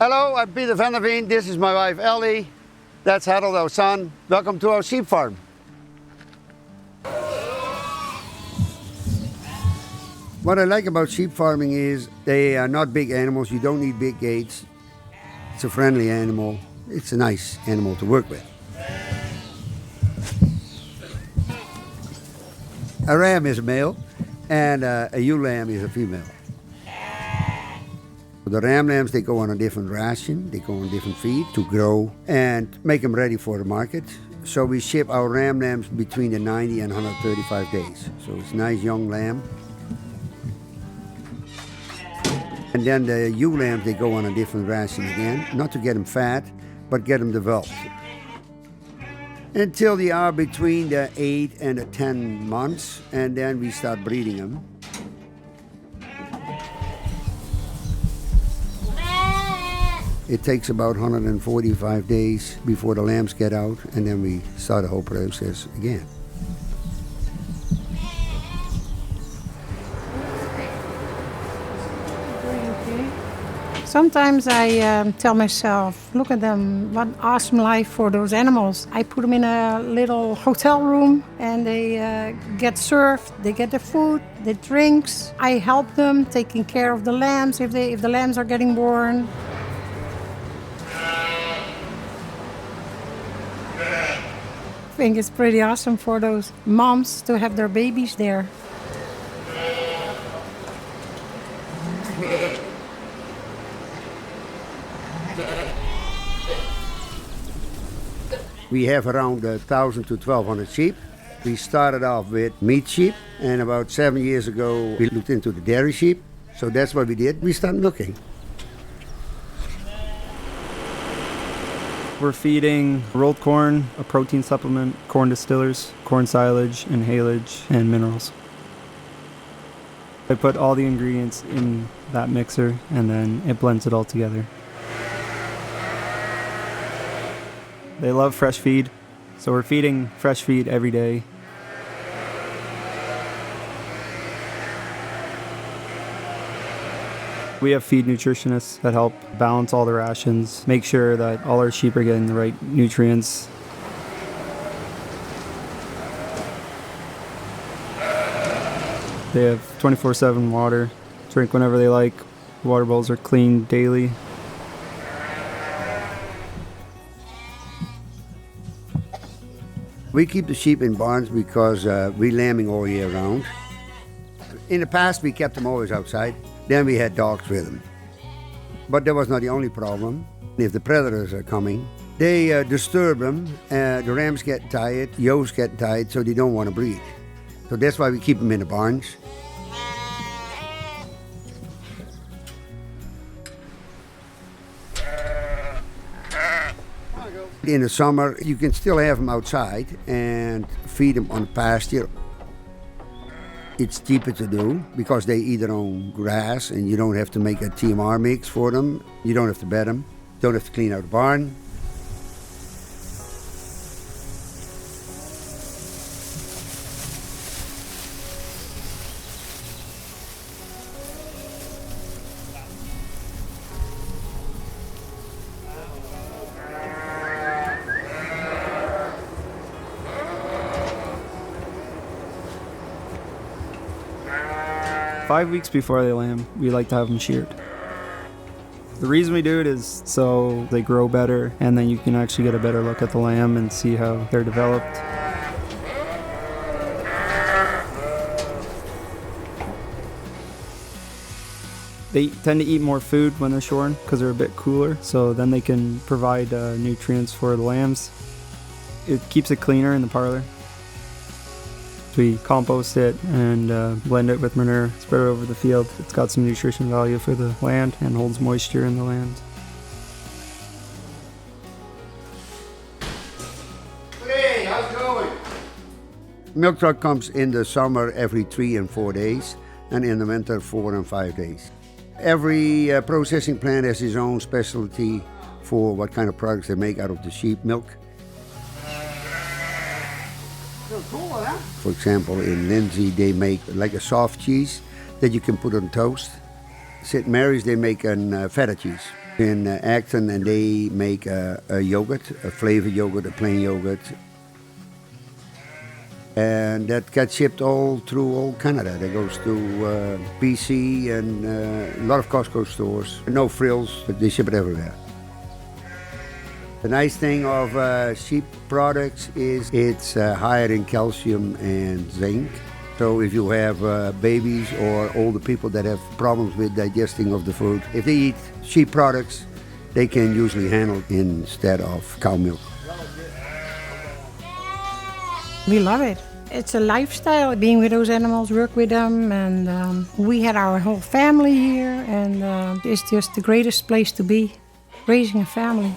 Hello, I'm Peter van der Veen. This is my wife Elly. That's Harold, our son. Welcome to our sheep farm. What I like about sheep farming is they are not big animals. You don't need big gates. It's a friendly animal. It's a nice animal to work with. A ram is a male and a ewe lamb is a female. The ram lambs, they go on a different ration, they go on different feed to grow and make them ready for the market. So we ship our ram lambs between the 90 and 135 days. So it's a nice young lamb. And then the ewe lambs, they go on a different ration again, not to get them fat, but get them developed. Until they are between the 8 and the 10 months, and then we start breeding them. It takes about 145 days before the lambs get out, and then we start the whole process again. Sometimes I tell myself, look at them, what awesome life for those animals. I put them in a little hotel room and they get served, they get their food, their drinks. I help them taking care of the lambs if the lambs are getting born. I think it's pretty awesome for those moms to have their babies there. We have around 1,000 to 1,200 sheep. We started off with meat sheep, and about 7 years ago we looked into the dairy sheep. So that's what we did. We started looking. We're feeding rolled corn, a protein supplement, corn distillers, corn silage, and haylage, and minerals. I put all the ingredients in that mixer, and then it blends it all together. They love fresh feed, so we're feeding fresh feed every day. We have feed nutritionists that help balance all the rations, make sure that all our sheep are getting the right nutrients. They have 24/7 water, drink whenever they like. Water bowls are cleaned daily. We keep the sheep in barns because we're lambing all year round. In the past, we kept them always outside. Then we had dogs with them. But that was not the only problem. If the predators are coming, they disturb them. The rams get tired, ewes get tired, so they don't want to breed. So that's why we keep them in the barns. In the summer, you can still have them outside and feed them on pasture. It's cheaper to do because they eat their own grass and you don't have to make a TMR mix for them. You don't have to bed them. Don't have to clean out the barn. Five weeks before they lamb, we like to have them sheared. The reason we do it is so they grow better, and then you can actually get a better look at the lamb and see how they're developed. They tend to eat more food when they're shorn because they're a bit cooler, so then they can provide nutrients for the lambs. It keeps it cleaner in the parlor. We compost it and blend it with manure, spread it over the field. It's got some nutrition value for the land and holds moisture in the land. Hey, how's it going? Milk truck comes in the summer every 3 and 4 days, and in the winter 4 and 5 days. Every processing plant has its own specialty for what kind of products they make out of the sheep milk. For example, in Lindsay, they make like a soft cheese that you can put on toast. St. Mary's, they make a feta cheese. in Acton, and they make a yogurt, a flavored yogurt, a plain yogurt. And that gets shipped all through all Canada. That goes to BC and a lot of Costco stores. No frills, but they ship it everywhere. The nice thing of sheep products is it's higher in calcium and zinc. So if you have babies or older people that have problems with digesting of the food, if they eat sheep products, they can usually handle it instead of cow milk. We love it. It's a lifestyle, being with those animals, work with them, and we had our whole family here, and it's just the greatest place to be, raising a family.